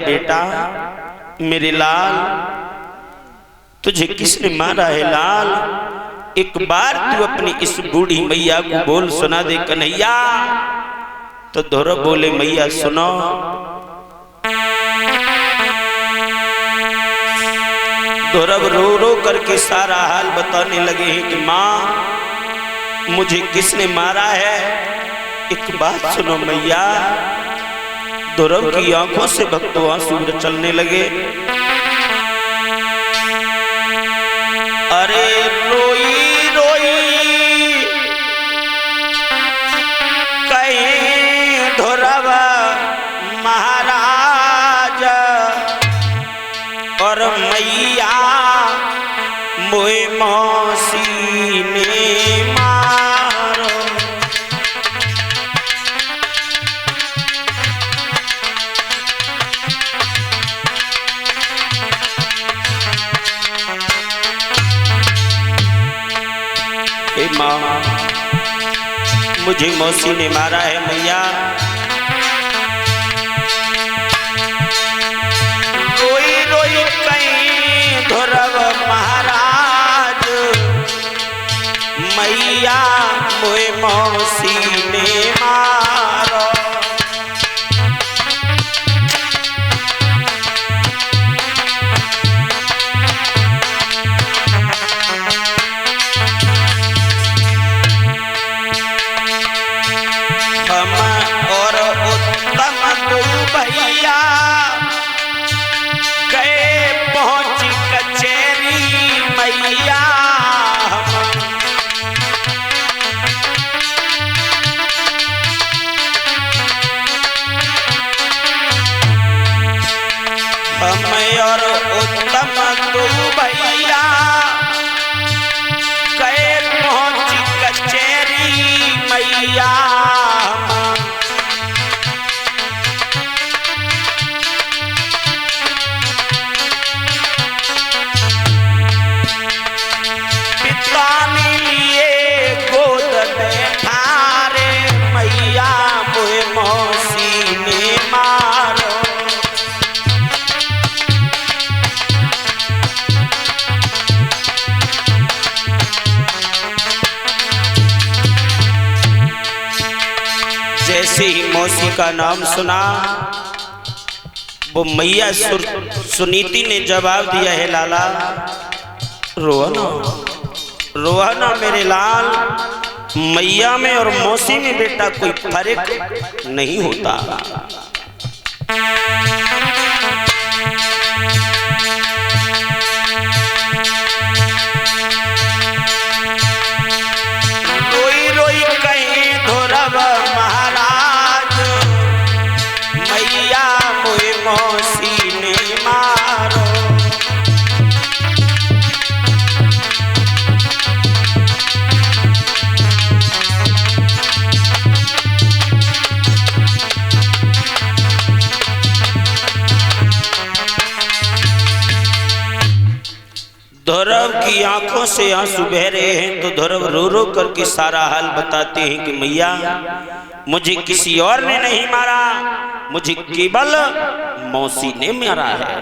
बेटा मेरे लाल, तुझे किसने मारा है लाल? एक बार तू अपनी इस बूढ़ी मैया को बोल सुना दे कन्हैया। तो धौरव बोले मैया सुनो। धौरव रो रो करके सारा हाल बताने लगे हैं कि माँ मुझे किसने मारा है, एक बात सुनो मैया। धौरव की आंखों से भक्तों आंसू चलने लगे। अरे रोई रोई कहीं धौरव महाराज और मैया मोए मौसी ने मारो। हे माँ मुझे मौसी ने मारा है मैया। रोई रोई कहीं धौरव महाराज मैया मोए मौसी ने मारो। हम और उत्तम दो भैया गए पहुंच कचेरी मैया। हम और उत्तम दो भैया गए पहुंच कचेरी मैया। पिता ने लिए गोद में ठारे मैया मोए मौसी ने मारो। जैसे ही मौसी का नाम सुना वो मैया सुनीति ने जवाब दिया है लाला रोहना रोहना मेरे लाल, मैया में और मौसी में बेटा कोई फर्क नहीं होता। रोई रोई कहीं धौरव महाराज मैया मोए मौसी ने मारो। धौरव की आंखों से आंसू बह रहे हैं तो धौरव रो रो करके सारा हाल बताते हैं कि मैया मुझे किसी और ने नहीं मारा, मुझे केवल मौसी ने मारा है।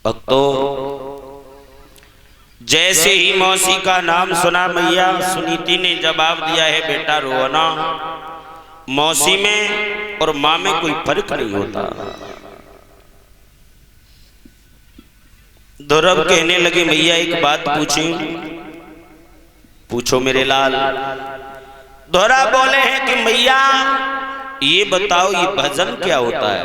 भक्तों जैसे ही मौसी का नाम सुना मैया सुनीति ने जवाब दिया है बेटा रोहना मौसी में और माँ में कोई फर्क नहीं होता। धौरव कहने लगे मैया एक बात पूछो मेरे लाल। धौरव बोले हैं कि मैया ये बताओ ये भजन क्या होता है?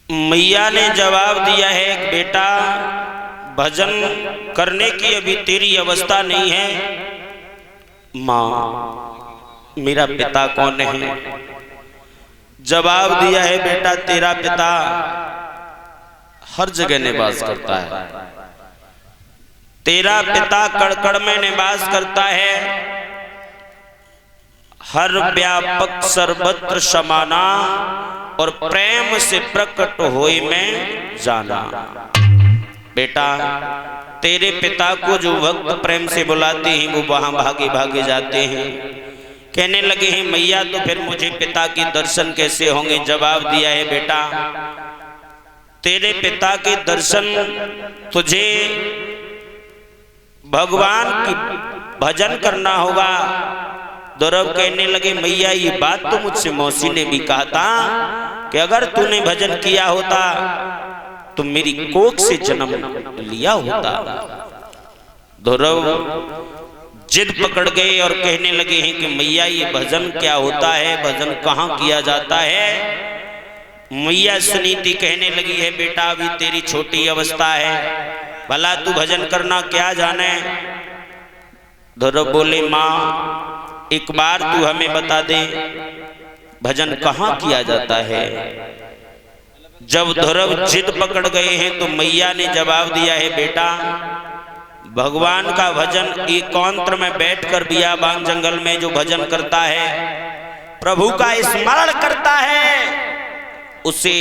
मैया ने जवाब दिया है कि बेटा भजन करने की अभी तेरी अवस्था नहीं है। माँ मेरा पिता कौन है? जवाब दिया है बेटा तेरा पिता हर जगह निवास करता है। तेरा पिता कड़कड़ में निवास करता है, हर व्यापक सर्वत्र समाना और प्रेम से प्रकट होए में जाना। बेटा तेरे पिता को जो भक्त प्रेम से बुलाते हैं वो वहां भागे भागे जाते हैं। कहने लगे हैं मैया तो फिर मुझे पिता के दर्शन कैसे होंगे? जवाब दिया है बेटा तेरे पिता के दर्शन तुझे भगवान की भजन करना होगा। ध्रुव कहने लगे मैया ये बात तो मुझसे मौसी ने भी कहा था कि अगर तूने भजन किया होता तो मेरी कोख से जन्म लिया होता। ध्रुव जिद पकड़ गए और कहने लगे हैं कि मैया ये भजन क्या होता है, भजन कहाँ किया जाता है? मैया सुनीति कहने लगी है बेटा अभी तेरी छोटी अवस्था है, भला तू भजन करना क्या जाने। ध्रुव बोले माँ एक बार तू हमें बता दे भजन कहाँ किया जाता है। जब ध्रुव जिद पकड़ गए हैं तो मैया ने जवाब दिया है बेटा भगवान का भजन एकांत में बैठकर बियाबान जंगल में जो भजन करता है, प्रभु का स्मरण करता है, उसे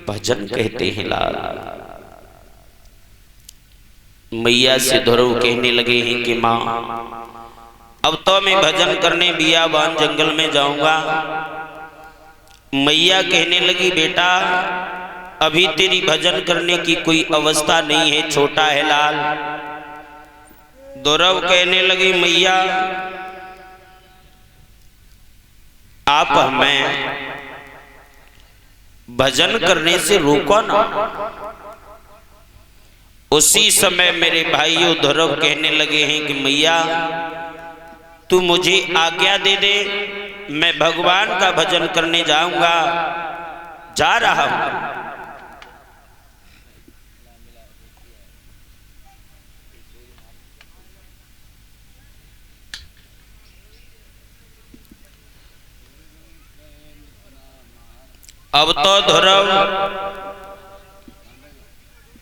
भजन कहते हैं लाल। मैया से ध्रुव कहने लगे हैं कि माँ अब तो मैं भजन करने बियाबान जंगल में जाऊंगा। मैया कहने लगी बेटा अभी तेरी भजन करने की कोई अवस्था नहीं है, छोटा है लाल। ध्रुव कहने लगी मैया आप हमें भजन करने से रोको ना। उसी समय मेरे भाइयों ध्रुव कहने लगे हैं कि मैया तू मुझे आज्ञा दे दे, मैं भगवान का भजन करने जाऊंगा, जा रहा हूं। अब तो ध्रुव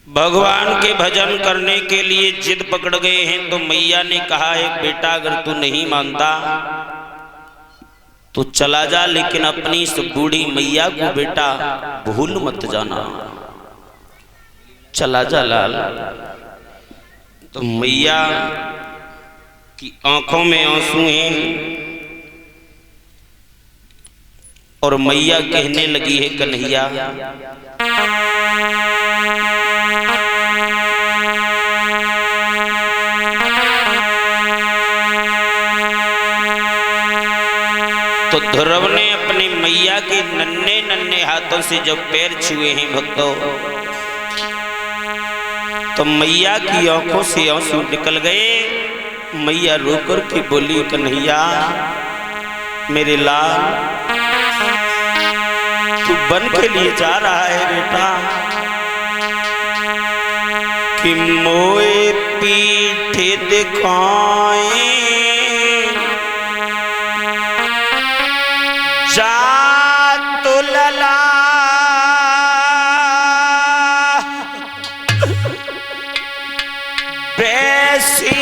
भगवान के भजन करने के लिए जिद पकड़ गए हैं। तो मैया ने कहा है बेटा अगर तू नहीं मानता तो चला जा, लेकिन अपनी इस बूढ़ी मैया को बेटा भूल मत जाना, चला जा लाल। तो मैया की आंखों में आंसू हैं और मैया कहने लगी है कन्हैया तो ध्रुव ने अपनी मैया के नन्हे नन्हे हाथों से जब पैर छुए हैं भक्तों, तो मैया की आंखों से आंसू निकल गए। मैया रोकर के बोली कन्हैया मेरे लाल तू वन के लिए जा रहा है बेटा कि मोए पीठ दिखाए जा तो लला बैसी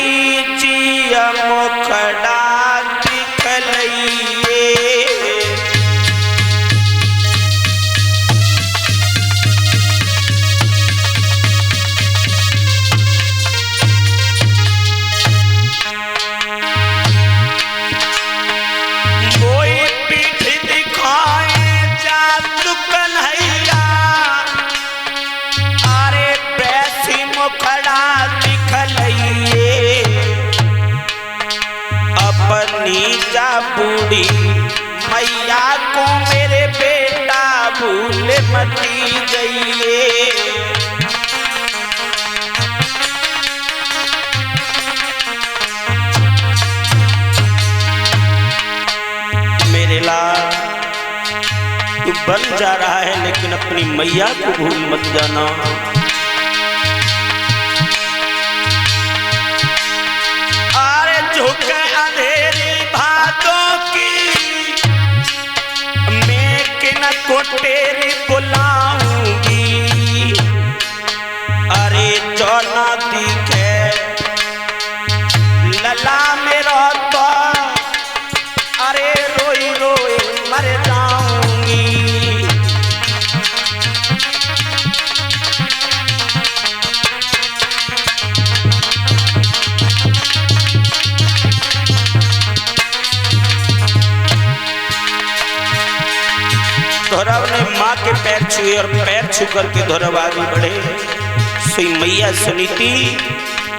जिया मुखड़ा दिखलइए। नीचा बूढ़ी मैया को मेरे बेटा भूल मती जाइए। मेरे लाल तू बन जा रहा है लेकिन अपनी मैया को भूल मत जाना। तेरे बुलाऊंगी अरे चौना दिखे लला मेरा तो अरे रोई रोई मर जाऊंगी। धौरव ने माँ के पैर छुए और पैर छू करके धौरव आगे बढ़े। सो मैया सुनीति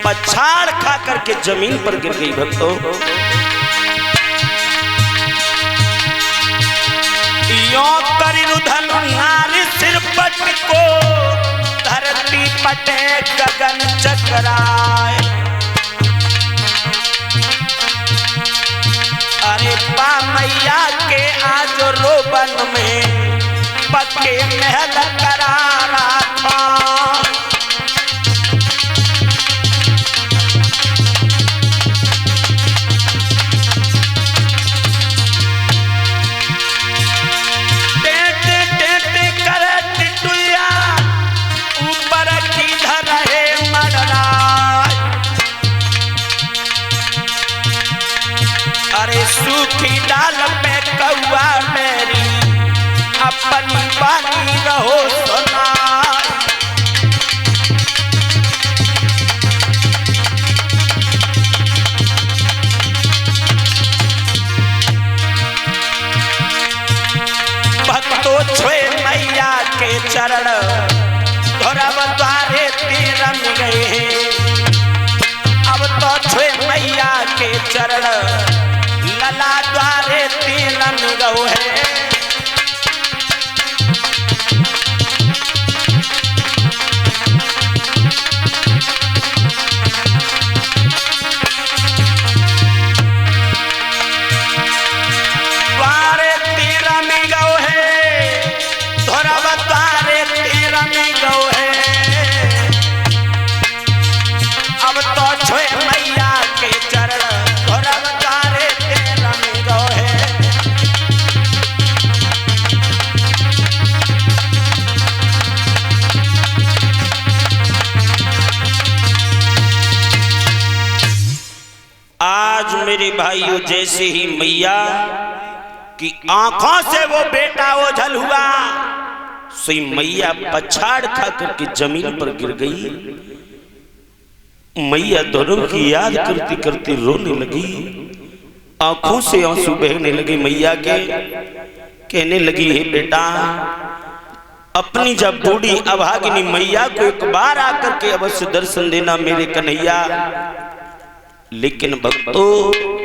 पछाड़ खा करके जमीन पर गिर गई। भक्तों, यो करी रुधन नारी सिर पट को, धरती पटे गगन चकराए। अरे पा मैया के आज रोबन में पक्के महल करारा था। सूखी डाल पे कौआ मेरी अपनी बानी रहो सुना। भक्तों छुए मैया के चरण धौरव द्वारे तीरन गए हैं। अब तो छुए मैया के चरण लला द्वारे तीरन गौ है। द्वारे तीरन गौ है, धौरव द्वारे तीरन गौ है। अब तो छुए मैया के चरण धौरव द्वारे आज मेरे भाइयों जैसे ही मैया की आंखों से वो बेटा ओझल हुआ, सही मैया पछाड़ खा करके जमीन पर गिर गई। मैया धौरव की याद करती करती रोने लगी, आंखों से आंसू बहने लगे। मैया के कहने लगी, हे बेटा, अपनी जब बूढ़ी अभागिनी मैया को एक बार आकर के अवश्य दर्शन देना मेरे कन्हैया। लेकिन भक्तों,